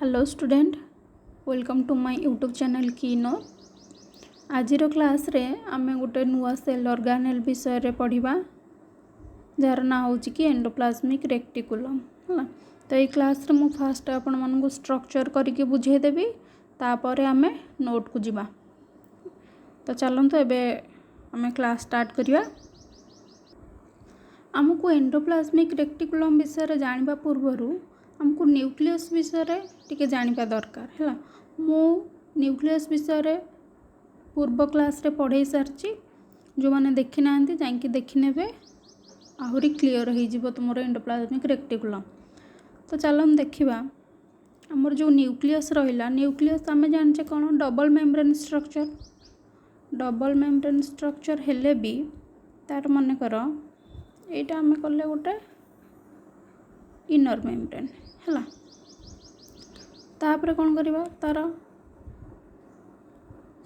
Hello student, welcome to my YouTube channel कीनो। आजिर class रे आमे गोटे नुआ सेल ऑर्गेनेल विषय रे पढ़िबा जार ना हो कि एंडोप्लाज्मिक रेक्टिकुलम है। तो ये क्लास रे मु फास्ट आपण मानकु स्ट्रक्चर करके बुझे देबी, तापर आमे नोट को जिबा। तो चलंतु एबे आमे क्लास स्टार्ट करिया। आमको एंडोप्लाज्मिक रेक्टिकुलम विषय रे जानिबा पूर्वरु आमको न्यूक्लियस विषय रे टिके जानिबा दरकार है। मो न्यूक्लियस विषय रे पूर्व क्लास रे पढ़ाई सारची, जो माने देखि नांती जांकी देखि नेबे, आहुरी क्लियर हो जिवो तुमरो एंडोप्लाज्मिक रेक्टिकुलम। तो चलन देखिबा हमर जो न्यूक्लियस रहिला, न्यूक्लियस आमे जानचे कोन double membrane structure. Double membrane structure हेले भी तार मन कर एटा आमे करले गोटे इनर मेम्ब्रेन है। तापर कौन करिबा तार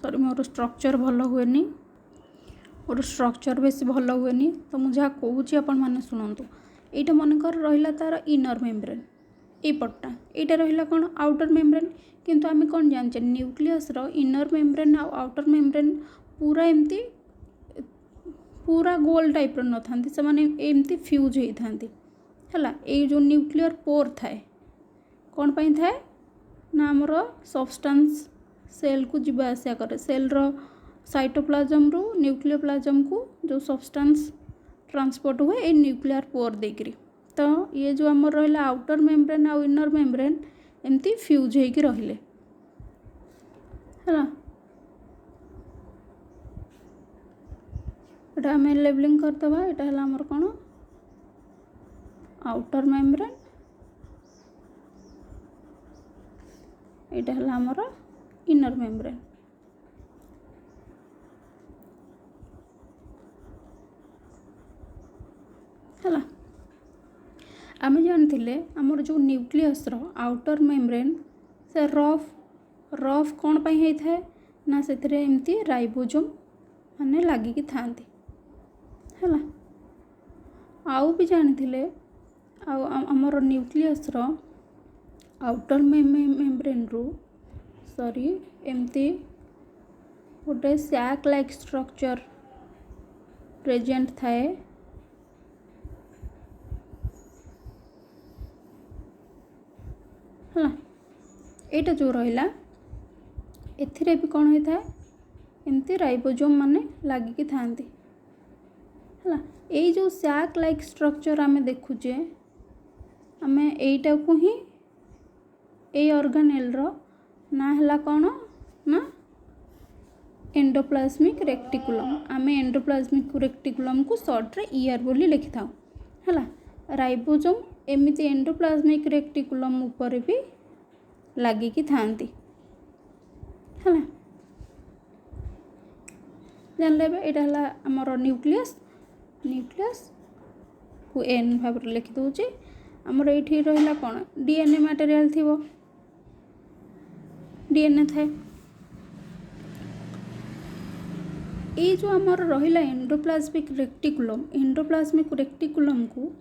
सॉरी मोर स्ट्रक्चर भल हुएनी, मोर स्ट्रक्चर बेसी भल हुएनी, तो मुझे जहाँ कहूँ आपण मैंने शुणु। यहाँ मनकर रहा तार इनर मेम्ब्रेन, ये पट्टा यहाँ रहा कौन आउटर मेम्ब्रेन। किंतु आमे कौन जानचे न्यूक्लियस रो इनर मेम्ब्रेन आ आउटर मेम्ब्रेन पूरा एमती पूरा गोल टाइप न था, से माने एमती फ्यूज होता है। ये जो न्यूक्लियर पोर थाए कौन पाई थाए ना आमर सब्सटेंस सेल को जीवा आसिया करे। सेल रो साइटोप्लाज्म रो न्यूक्लियोप्लाज्म को जो सब्सटेंस ट्रांसपोर्ट हुए ये न्यूक्लियर पोर देकरी। तो ये जो आमर रहा आउटर मेम्ब्रेन आ इनर मेम्ब्रेन एमती फ्यूज होइकी रहिले है। एटा आमे लेबलिंग करदबा। एटा हला आमर कोन आउटर मेम्ब्रेन, एटा हला आमर इनर मेम्ब्रेन। है आमे जानथिले आमर जो न्यूक्लियस रो आउटर मेम्ब्रेन से रफ कौन पाई होई थाए ना सेथरे एमती राइबोसोम माने लागिकी थांती है। आउ भी जानथिले आमर न्यूक्लियस रो आउटर मेम्ब्रेन रू सॉरी एमती गोटे सैक लाइक स्ट्रक्चर प्रेजेंट थाए है। एटा जो रहिला एथिरे भी कौन होता है एमती राइबोसोम माने लागिकी थांती है। ये जो सैक लाइक स्ट्रक्चर आमे देखुचे आमे एटा को ही ए ऑर्गेनेल रो ना हला कौन ना एंडोप्लाज्मिक रेक्टिकुलम। आमे एंडोप्लाज्मिक रेक्टिकुलम को शॉर्ट रे ईआर बोली लिखि थाउ है। राइबोसोम एमिति एंडोप्लाज्मिक रेक्टिकुलम ऊपर भी लागिकी थांती है। जानले एटा हला हमर न्यूक्लियस को एन भाव लिखि दउचे। हमर एठी रहिला कोन डीएनए मटेरियल थिबो, डीएनए थाए। ये जो आमर रहिला एंडोप्लाज्मिक रेक्टिकुलम को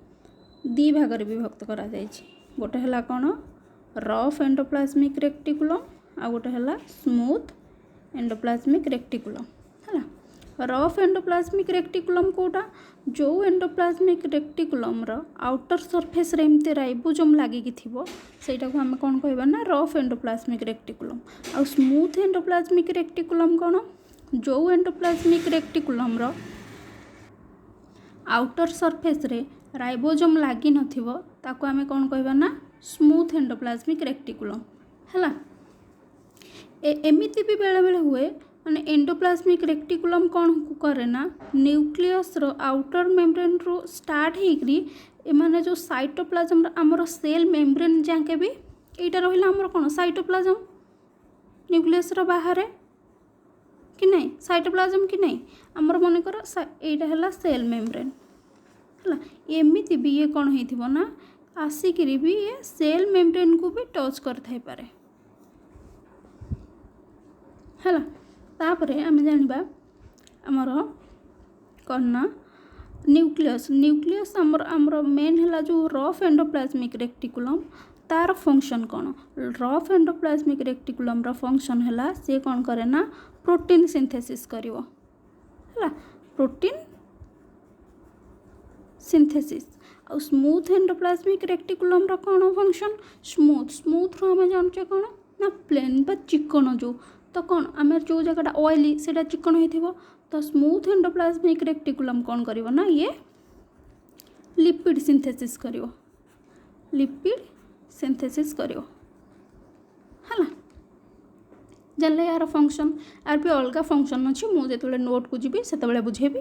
दी भाग रे विभक्त करा जायछि। गोटे हला कोन रफ एंडोप्लाज्मिक रेक्टिकुलम आ गोटे हला स्मूथ एंडोप्लाज्मिक रेक्टिकुलम है। रफ एंडोप्लाज्मिक रेक्टिकुलम कोटा जो एंडोप्लाज्मिक रेक्टिकुलम रो आउटर सरफेस रे एमते राइबोसोम लागिकी थिबो सेटा को हमें कोन कहबा ना रफ एंडोप्लाज्मिक रेक्टिकुलम। आ स्मूथ एंडोप्लाज्मिक रेक्टिकुलम कोन जो एंडोप्लाज्मिक रेक्टिकुलम रो आउटर सरफेस रे राइबोसोम लागी नथिबो ताको हमें कोन कहबा ना स्मूथ एंडोप्लाज्मिक रेक्टिकुलम है। एमिति भी बेले बेले हुए माने एंडोप्लाज्मिक रेक्टिकुलम कौन करे ना न्यूक्लियस रो आउटर मेम्ब्रेन रो स्टार्ट होकरी एमाने जो साइटोप्लाज्म आमर सेल मेम्ब्रेन जाके भी एटा रहिला आमर कोन साइटोप्लाज्म न्यूक्लियस रो बाहर कि नहीं साइटोप्लाज्म कि नहीं आमर मन कर एटा हला सेल मेम्ब्रेन है। एमिति भी ये कौन होइथिबो ना आसिकरी भी ये सेल मेम्ब्रेन को भी टच कर थाई पारे है। तापरे आमे जानिबा आमर कौन ना न्यूक्लियस आमर मेन है जो रफ एंडोप्लाज्मिक रेक्टिकुलम तार फंक्शन कौन रफ एंडोप्लाज्मिक रेक्टिकुलम फंक्शन है सी कौन करे ना प्रोटीन सिंथेसिस करिवो है प्रोटीन सिंथेसिस आ स्मूथ एंडोप्लाज्मिक रेक्टिकुलम कौन फंक्शन स्मूथ आम जानचे कौन ना प्लेन बा चिकन जो तो कौन आम जो जगह ऑयली से चिकन हो तो स्मूथ एंडोप्लाज्मिक रेक्टिकुलम कौन करिवो ना ये लिपिड सिंथेसिस करिवो लिपिड सिंथेसिस करिवो है जानले यार फंक्शन यार भी अलग फंक्शन अच्छी मुझे जो नोट को जी से बुझेबी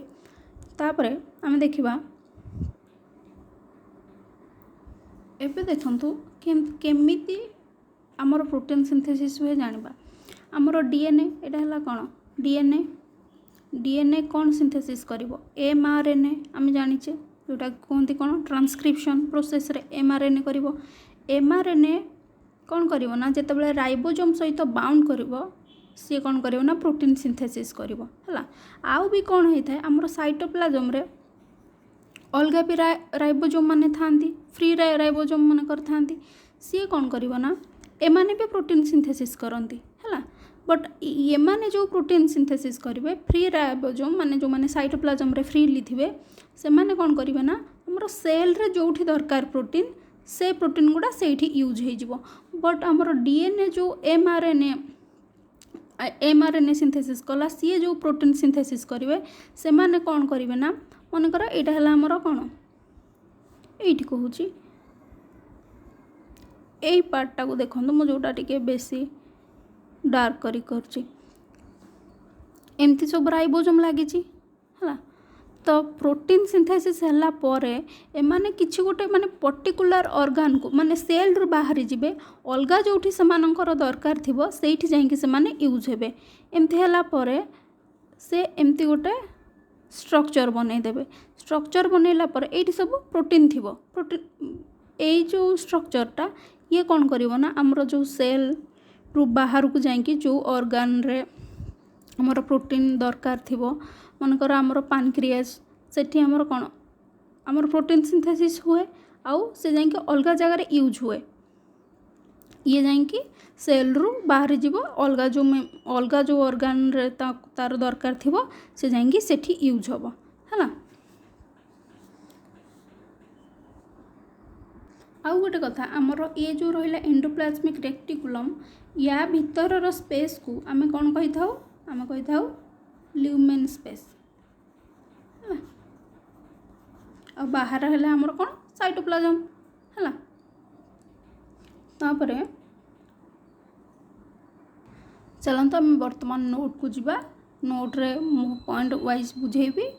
तापर आम देखा एबे देखंतु केमिति आमर प्रोटीन सिंथेसिस हुए जानिबा आमर डीएनए एटा हला कोन डीएनए कौन सिंथेसिस करिवो एमआरएनए आम जानिचे जोटा कहते कौन ट्रांसक्रिप्शन प्रोसेस रे एमआरएनए करिवो एमआरएनए कौन करिवो ना जेतेबेले राइबोसोम सहित बाउंड करिवो सी कौन करिवो ना प्रोटीन सिंथेसिस करिवो हला आउ भी कौन होता है आमर साइटोप्लाज्म रे अलग भी राइबोसोम माने थांती फ्री राइबोसोम माने कर थांती सी कौन करिवो ना एमाने भी प्रोटीन सिंथेसिस करंती हला बट ये माने जो प्रोटीन सिंथेसिस करेंगे फ्री राइबोसोम माने जो माने साइटोप्लाज्म रे फ्रीली थे से माने कौन करेंगे ना हमरो सेल रे जोठी दरकार प्रोटीन से प्रोटीन गुड़ा से यूज हो बट हमरो डीएनए जो एमआरएनए सिंथेसिस कला सी जो प्रोटीन सिंथेसिस करेंगे से माने कौन करेंगे ना मनकर यहाँ है आमर कौन ये कहूँ यही पार्टा को देखो मुझे जोटा टी बेसी डार्क करी करची एमती सब राइबोसोम लगी है तो प्रोटीन सिंथेसिस है पर एमाने किछि गोटे माने पर्टिकुलर ऑर्गन को माने सेल रु बाहरी जिबे अलगा जोठी समानंकर दरकार थिबो सेठी जाईकि से माने यूज हेबे एमती हला पर से एमती गोटे स्ट्रक्चर बनै देबे स्ट्रक्चर बनैला पर एठी सब प्रोटीन थिबो प्रोटीन ए जो स्ट्रक्चरटा ये कौन करिवो ना हमरो जो सेल रु बाहर को जाइए जो ऑर्गन रे हमर प्रोटीन दरकार थिबो मनकर हमर पानक्रियाज सेठी हमर कौन हमर प्रोटीन सिंथेसिस हुए आउ से जाइए अलग जगह रे यूज हुए ये जाइए सेल रु बाहर जीव अलग जो ऑर्गन रे तार दरकार थिबो से जाइए सेठी यूज होबो है आउ गोटे कथा आमर ये जो रहा एंडोप्लाज्मिक रेक्टिकुलम या भितर स्पेस को आम कौन कही था आम कही था ल्यूमेन स्पेस आ बाहर है आमर कौन साइटोप्लाज्म है तापर चलते आम बर्तमान नोट को जीवा नोट रे पॉइंट वाइज बुझेबी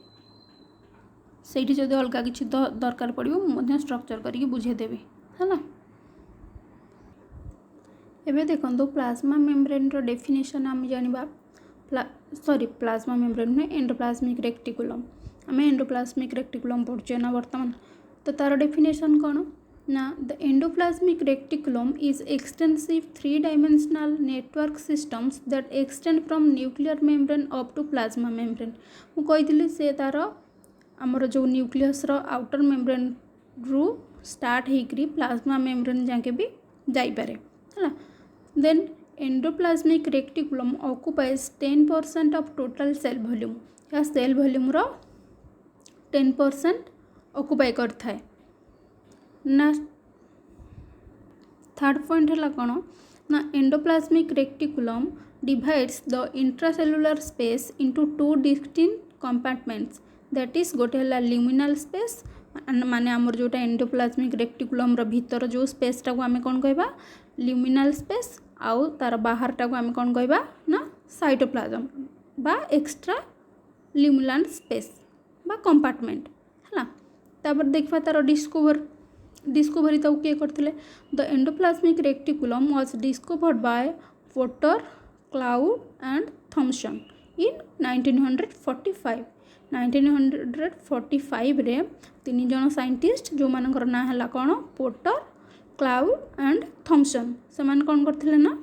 से जदि अलग किसी दरकार पड़ो स्ट्रक्चर करके बुझेदेवी है एबे देखो प्लाज्मा मेम्ब्रेन रो डेफिनेशन आम जानिबा प्लाज्मा मेम्ब्रेन में एंडोप्लाज्मिक रेक्टिकुलम आम एंडोप्लाज्मिक रेक्टिकुलम पढ़ुचे ना वर्तमान तो तार डेफिनेशन कौन ना the endoplasmic reticulum is extensive 3-dimensional network systems that extend from nuclear membrane up to plasma membrane मुझे से तार आमर जो न्यूक्लियस रो आउटर मेम्ब्रेन रु स्टार्ट होकरी प्लाज्मा मेम्ब्रेन जाके भी जाइपारे है then endoplasmic reticulum occupies 10% of total cell volume या सेल वॉल्यूम रो 10% ऑक्युपाई करता है ना थर्ड पॉइंट है कौन ना endoplasmic reticulum divides the intracellular space into 2 distinct compartments that is गोटे है ल्यूमिनल स्पेस माने आमर जोटा एंडोप्लाज्मिक रेक्टिकुलम भीतर जो स्पेसटा को आम कौन कहबा ल्यूमिनल स्पेस आउ तार बाहरटा को आम कौन कहबा ना साइटोप्लाज्म बा एक्स्ट्रा ल्यूमिनल स्पेस बा कंपार्टमेंट है तापर देखा तार डिस्कवरी तो किए करथिले the endoplasmic reticulum was discovered by Porter Claude and Thomson in 1945 रे 3 जन साइंटिस्ट जो मानकर ना है कौन पोर्टर क्लाउड एंड थॉमसन से कौन करथिले ना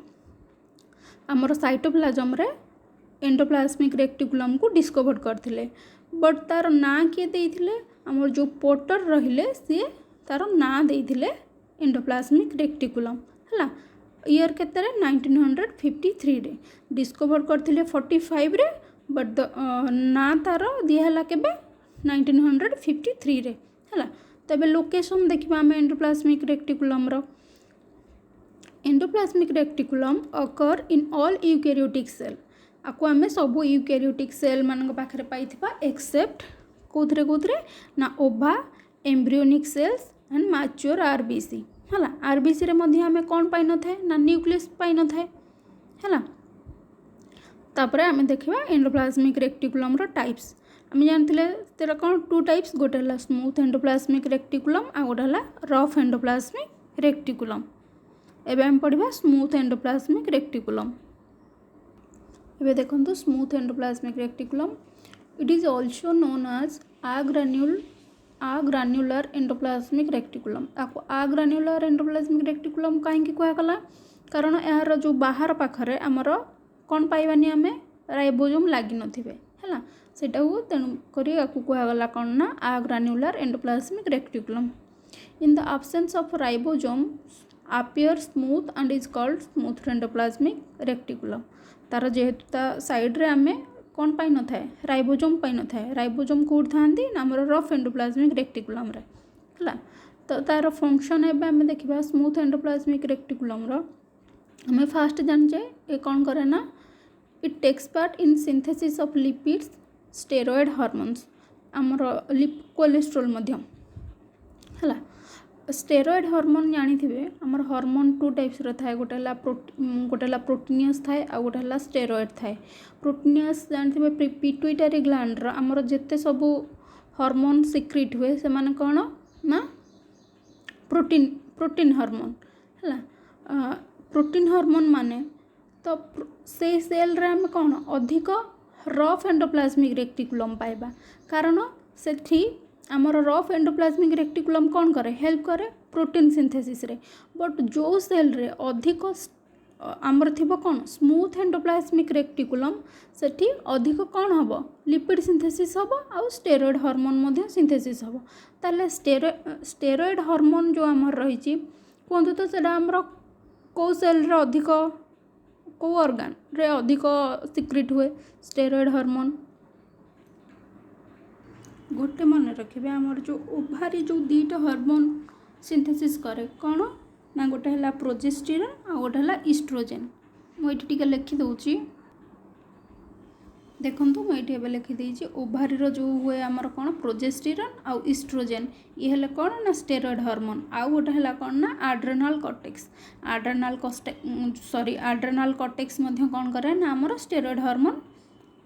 आमर साइटोप्लाज्म रे एंडोप्लाज्मिक रेक्टिकुलम को डिस्कवर करथिले बट तार ना किए देइथिले हमर जो पोर्टर रहिले सी तार ना देइथिले एंडोप्लाज्मिक रेक्टिकुलम हला। ईयर केते 1953 रे डिस्कवर करथिले 45 रे बट ना तार दिहला केबे 1953 रे हला। तबे लोकेशन देखिबा हम एंडोप्लाज्मिक रेक्टिकुलम रो। Endoplasmic reticulum occur in all eukaryotic cell. आपको आम सब यूकैरियोटिक सेल मान पाखे पाइथिबा एक्सेप्ट कौथरे ना ओभा embryonic cells and mature RBC हला। आरबीसी रे मध्ये आमे कोन पाइ न थाए ना न्यूक्लियस पाइ न थाए हला। तापरे आमे देखिबा एंडोप्लाज्मिक रेक्टिकुलम रो टाइप्स। आमे जानथिले तेरा कोन टू टाइप्स गोटे हला स्मूथ एंडोप्लाज्मिक रेक्टिकुलम आ गोटे हला रफ एंडोप्लाज्मिक रेक्टिकुलम। एबे हम पढ़िबा स्मूथ एंडोप्लाज्मिक रेक्टिकुलम। एबे देखंतु smooth endoplasmic reticulum it is also known as granular endoplasmic reticulum. आपको ग्रान्युलर एंडोप्लाज्मिक रेक्टिकुलम कहीं कहला कारण यार जो बाहर पाखरे आमर कौन पाइबानी आमे राइबोसोम लागी नथिबे हला सेटा को तेणु करी आपको कहगला कौन ना granular endoplasmic reticulum. In the absence of ribosome appear smooth and is called smooth endoplasmic reticulum। तार जेहेतु ता साइड रे आमे कौन पाइ न थाए राइबोसोम पाइ न थाए। राइबोसोम कोड थांदी ना हमर रफ एंडोप्लाज्मिक रेक्टिकुलम रे हला। तो तार फंक्शन एबे आमे देखिबा स्मूथ एंडोप्लाज्मिक रेक्टिकुलम रो। हमें फास्ट जानचे ए कौन करे ना it takes part in synthesis of lipids steroid hormones हमर कोलेस्ट्रोल मध्यम हला। स्टेरॉयड हार्मोन जानी थे आमर हार्मोन टू टाइप्स थाए गोटे प्रोटीनियस थाए आ गोटे हला स्टेरॉयड थाए। प्रोटीनियस जानी थे पिट्यूटरी ग्लैंड आमर जेते सब हार्मोन सिक्रिट हुए से माने कौन ना प्रोटीन हार्मोन हला। प्रोटीन हार्मोन माने तो से सेल रे हम कौन अधिक रफ एंडोप्लाज्मिक रेक्टिकुलम पाइबा कारण सेठी आमर रफ एंडोप्लाज्मिक रेक्टिकुलम कौन करे हेल्प करे प्रोटीन सिंथेसिस रे। बट जो सेल रे अधिक आमर थिबो कौन स्मूथ एंडोप्लाज्मिक रेक्टिकुलम सेठी अधिक कौन हबो लिपिड सिंथेसिस हबो आ स्टेरॉयड हार्मोन मध्ये सिंथेसिस हबो। ताले स्टेरॉयड हार्मोन जो आमर रहिची कोंतु तो सेडा आमर को सेल रे अधिक को ऑर्गन रे अधिक सिक्रिट हुए स्टेरॉयड हार्मोन। गोटे मन रखिए आमर जो ओभारी जो दीटा हार्मोन सिंथेसिस करे कौन ना गोटे है प्रोजेस्टेरॉन आ गोटे है इस्ट्रोजेन। मुझे टे लिखि दूची देखु मुझे लिखिदे ओभारी जो हुए आमर कौन प्रोजेस्टेरॉन आ इस्ट्रोजेन ये हेले कौन ना स्टेरॉयड हार्मोन आ गोटे है कौन ना आड्रेनाल कॉर्टेक्स। आड्रेनाल कॉर्टेक्स मध्य कौन करे ना आमर स्टेरॉयड हार्मोन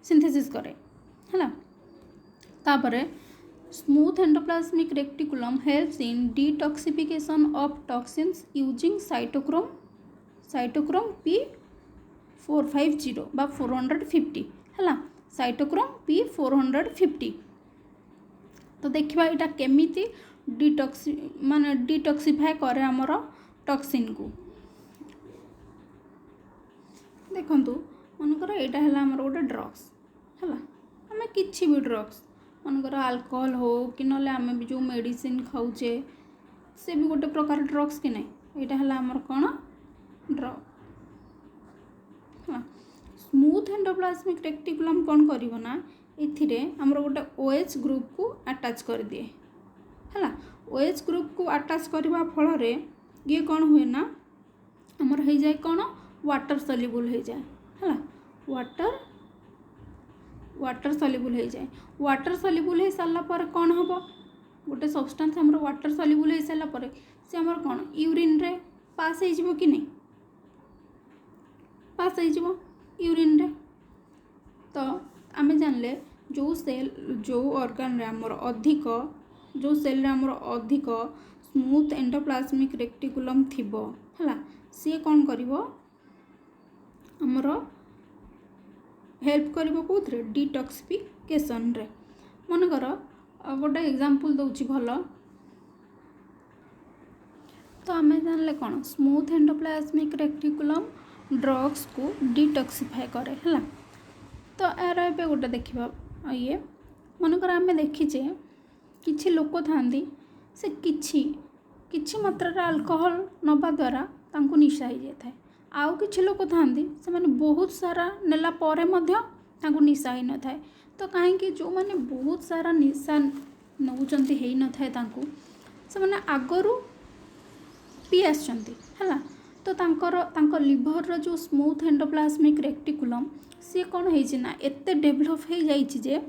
सिंथेसिस करे है। तापरे smooth endoplasmic reticulum helps in detoxification of toxins using cytochrome P450 बा 450 है साइटोक्रोम P450। तो देखिबा इटा केमिति डिटॉक्सिफाई करे हमर टॉक्सिन को। देखंतु मनकर एटा है हमर गोटे ड्रग्स है आम कि भी ड्रग्स मनकर अल्कोहल हो कि ना आम भी जो मेडिसिन खाऊचे से भी गोटे प्रकार ड्रग्स कि नहीं यहाँ है आमर कौन ड्रग। स्मूथ एंडोप्लाज्मिक रेक्टिकुलम कौन करना इथिरे आमर गोटे OH ग्रुप को अटैच कर दिए है। OH ग्रुप को अटैच करने फल ये कौन हुए ना आमर हो जाए कौन वाटर सल्युबल हो जाए है वाटर सल्युबल हो जाए। वाटर सल्युबल हो सारा पर कौन हम गोटे सब्सटेंस आमर वाटर सल्युबल हो सारा पर से आमर कौन यूरिन रे पास हो कि नहीं पास हो यूरिन रे। तो आम जानले जो सेल जो ऑर्गन रे आमर अधिक जो सेल रे आमर अधिक स्मूथ एंडोप्लाज्मिक रेक्टिकुलम थिबो हला सी कौन करिवो आमर हेल्प करिवो कोथरे डिटॉक्सिफिकेशन रे। मनकर गोटे एग्जांपल दउची भल तो आम जानले कौन स्मूथ एंडोप्लाज्मिक रेक्टिकुलम ड्रग्स को डिटॉक्सिफाई करे है। तो यार ए गोटे देखा ये मनकर आम देखीचे किछि लोक थांदी से किछि मात्रा अल्कोहल नबा द्वारा तांको निशा हो जाए। आउ किछि लोक थांदी से माने बहुत सारा नेला परे मध्य तांको निशा हो न थाए। तो कहीं जो माने बहुत सारा निशा नौचंती है न थाए तांको से माने आगरू पी आछंती हला। तो तांकर लिभर रो जो स्मूथ एंडोप्लाज्मिक रेक्टिकुलम सी कौन है ना एते डेभलप हो जाइछि जे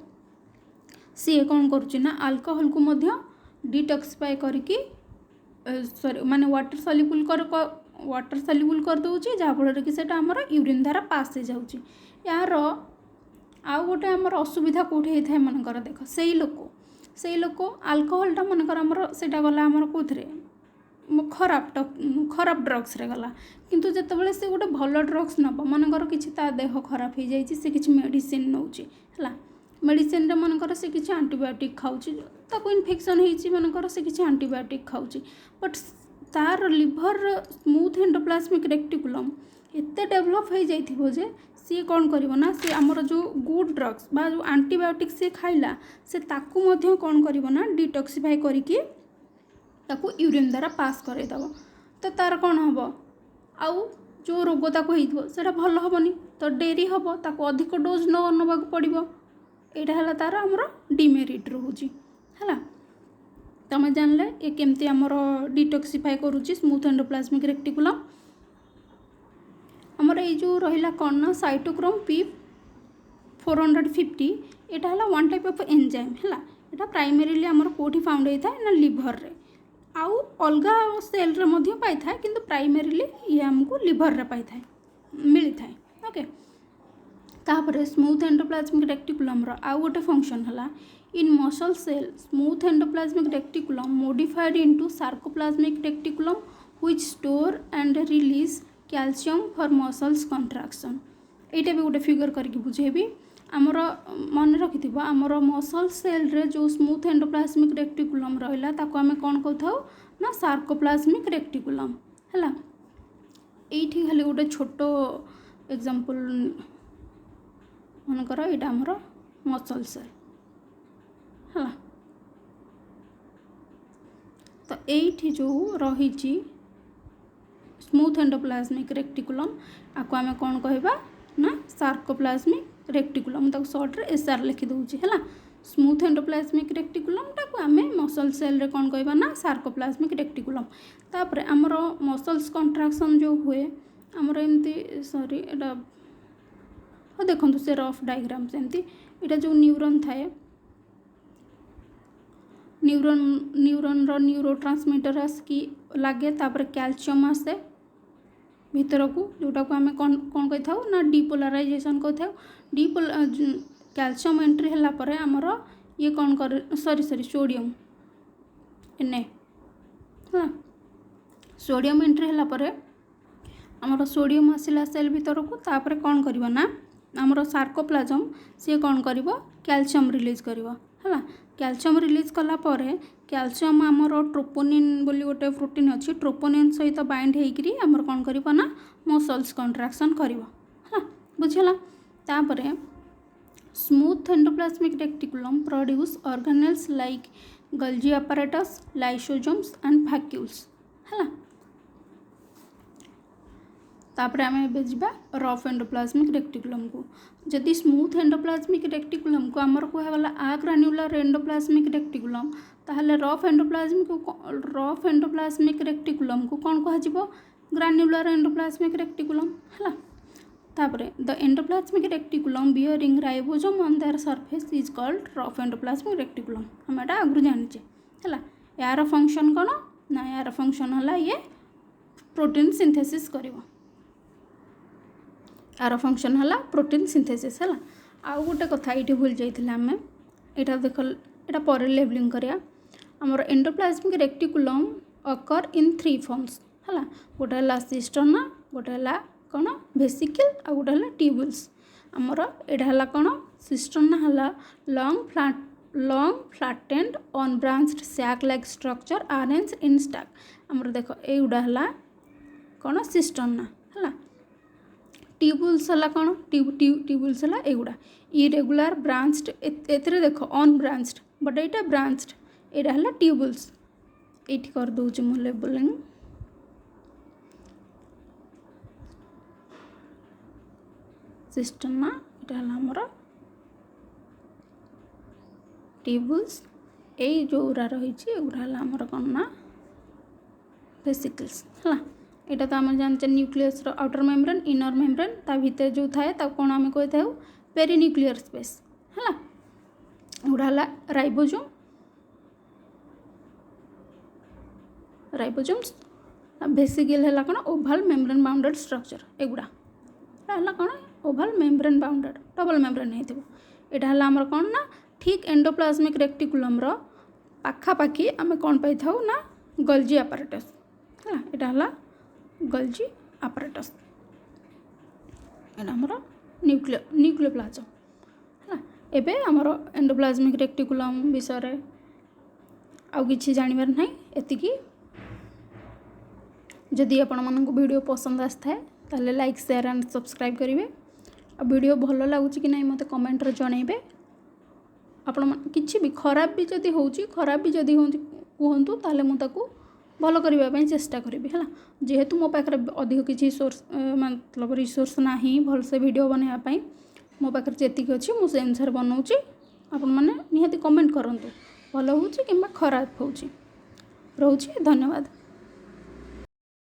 सी कौन करुछि ना अल्कोहल को मध्य डिटॉक्सिफाई करके सॉरी माने वाटर सल्युबल कर दउछि जहाँ फल कि सेटा हमर यूरिन द्वारा पास हो जाउछि। यार आउ गोटे आमर असुविधा कौटे होता है मनकर देख से लोक अल्कोहलटा मनकर आमर सेटा गला आमर कौथे खराब ड्रग्स रे गला। किंतु जेतेबेले से गोटे भल ड्रग्स नब मनकर किछि ता देह खराब हो जाइछि से किछि मेडिसिन नउछि हला। मेडिसिन रे मनकर से किछि एंटीबायोटिक खाउछि ताको इन्फेक्शन होइछि मनकर से किछि एंटीबायोटिक खाउछि बट तार लिभर स्मूथ एंडोप्लाज्मिक रेक्टिकुलम एते डेवलप हो जाइथिबो जे सी कौन करिवो ना सी आमर जो गुड ड्रग्स बा जो एंटीबायोटिक से खाइला से ताकू मध्य कौन करिवो ना डिटॉक्सिफाई करिकी ताकू यूरिन द्वारा पास करदेव। तो तार कौन हम आउ जो रोग ताको होइथिबो सेटा भल हेबनी तो डेरी हम ताको अधिक डोज नवा पड़ो। यहाँ है तार आमर डिमेरिट रोची है। तुम जानले ये केमती आमर डिटॉक्सिफाई करुच्ची स्मूथ एंडोप्लाज्मिक रेक्टिकुलम। आमर ये जो रहा कौन ना साइटोक्रोम P450 यहाँ है वन टाइप ऑफ एंजाइम है। यहाँ प्राइमरीली आमर कोठी फाउंड होता है ना लिभर रे आउ अलग सेल रे मध्य पाई था किंतु प्राइमरीली ये हमको लिभर रे पाई था मिली था। ओके तापर स्मूथ एंडोप्लाज्मिक रेक्टिकुलम रो आउ गोटे फंक्शन है in muscle cell smooth endoplasmic reticulum modified into sarcoplasmic reticulum which store and release calcium for muscles contraction. यहाँ भी गोटे फिगर करके बुझेबी आमर मन रखि आमर मसल सेल रे जो स्मूथ एंडोप्लाज्मिक रेक्टिकुलम रहा ताको आमे कौन कहथाउ ना सार्कोप्लाज्मिक रेक्टिकुलम है। ये खाली गोटे छोट एग्जांपल मनकर यहाँ आमर मसल सेल है। तो ये जो रही स्मूथ एंडोप्लाज्मिक रेक्टिकुलम आपको आमे कौन कहबा ना सार्कोप्लाज्मिक रेक्टिकुलम ताको शॉर्ट रे SR लिखि दउछि है। स्मूथ एंडोप्लाज्मिक रेक्टिकुलम ताको आमे मसल सेल रे कौन कहबा ना सार्कोप्लाज्मिक रेक्टिकुलम। तापर आमर मसल्स कंट्राक्शन जो हुए आमर एमती सॉरी एटा हो देखंतु से रफ डायग्राम सेमती एटा जो न्यूरॉन थाए न्यूरॉन रो न्यूरोट्रांसमीटर आसकी लागे तापर कैल्शियम आसे भीतर को जोटा को आमे कौन कही था ना डिपोलाराइजेशन कही था। कैल्शियम एंट्री है पर आमर ये कौन कर सॉरी सोडियम एन सोडियम एंट्री है पर आमर सोडियम आसला सेल भीतर को तापर कौन करना ना आमर सार्कोप्लाज्म सी कौन कर कैल्शियम रिलीज करवा है। कैल्शियम रिलीज कला परे कैल्शियम आमर ट्रोपोनिन बोली गोटे प्रोटीन अच्छी ट्रोपोनिन सहित बाइंड होकरी आमर कौन कर ना मसल्स कंट्राक्शन करिवो है बुझला। तापर smooth endoplasmic reticulum produce organelles like Golgi apparatus lysosomes and vacuoles है। तापर आम ए जा रफ एंडोप्लाज्मिक रेक्टिकुलम को जदि स्मूथ एंडोप्लाज्मिक रेक्टिकुलम को आमर कहगला आ ग्रान्युलर एंडोप्लाज्मिक रेक्टिकुलम ताहले रफ एंडोप्लाज्मिक रेक्टिकुलम को कौन कह ग्रान्युलर एंडोप्लाज्मिक रेक्टिकुलम है। तापर the endoplasmic reticulum bearing ribosome on their surface is called rough endoplasmic reticulum हम एटा आगु जानिचे है। यार फंक्शन कौन ना यार फंक्शन है ये प्रोटीन सिंथेसिस करिवो यार फंक्शन है प्रोटीन सिंथेसिस है। आउ गोटे कथा ये भूल जाइए आम यहाँ देख यहाँ पर लेबलिंग करिया आमर एंडोप्लाज्मिक रेक्टिकुलम अकर इन 3 फॉर्म्स है। गोटे है सिस्टर्ना गोटे है कौन वेसिकल आ गोटे है ट्यूबुल्स। आमर यहाँ है कौन सिस्टर्ना है long flattened unbranched sac like structure arrange in stack. आमर देख युड़ा है कौन सिस्टर्ना है। ट्यूबुल्स है कौन ट्यूबुल्स है एगुड़ा इरेगुलर ब्रांच्ड एथिरे देख अनब्रांच्ड बट एटा ब्रांच्ड एटा है ट्यूबुल्स ये कर दूँ मु लेबलिंग सिस्टम ना यहाँ है आमर ट्यूबुल्स ये जोरा रही एगुड़ा है आमर कौन ना वेसिकल्स है यहाँ तो आम जानते nucleus outer membrane inner membrane ता भीतर जो थाए कौन आम कही था पेरिन्यूक्लियर स्पेस है एगुड़ा है राइबोसोम्स वेसिकल है कौन ओभाल मेम्ब्रेन बाउंडेड स्ट्रक्चर एगुड़ा है कौन ओभाल मेम्ब्रेन बाउंडेड डबल मेम्ब्रेन होता है आमर कौन ना ठीक एंडोप्लाज्मिक रेक्टिकुलम पाखापाखि आम कौन पाई था ना गोल्जी apparatus है यहाँ गोल्जी apparatus एमर न्यूक्लियोप्लाज्म है एबे आमर एंडोप्लाज्मिक रेक्टिकुलम विषय आउ किछि जानिबार नाही एतिकी जदि आपण मानक वीडियो पसंद आसता है ताले लाइक शेयर एंड सब्सक्राइब करेंगे आ वीडियो भल लगुच कि नहीं मत कमेंट रे जनइबे आपण किछि भी खराब भी जदि होउची खराब भी जदि होउची कहंतु ताले मु ताकू भल करबा पई चेष्टा करिवि हला जेहेतु मो पाखरे अधिक किछि सोर्स मतलब रिसोर्स नाही भल से वीडियो बनैया पई मो पाखरे जेतिक अछि मु से अनुसार बनाउची आपण माने निहाती कमेंट करंतु भल होउची किंबा खराब होउची रहउची धन्यवाद।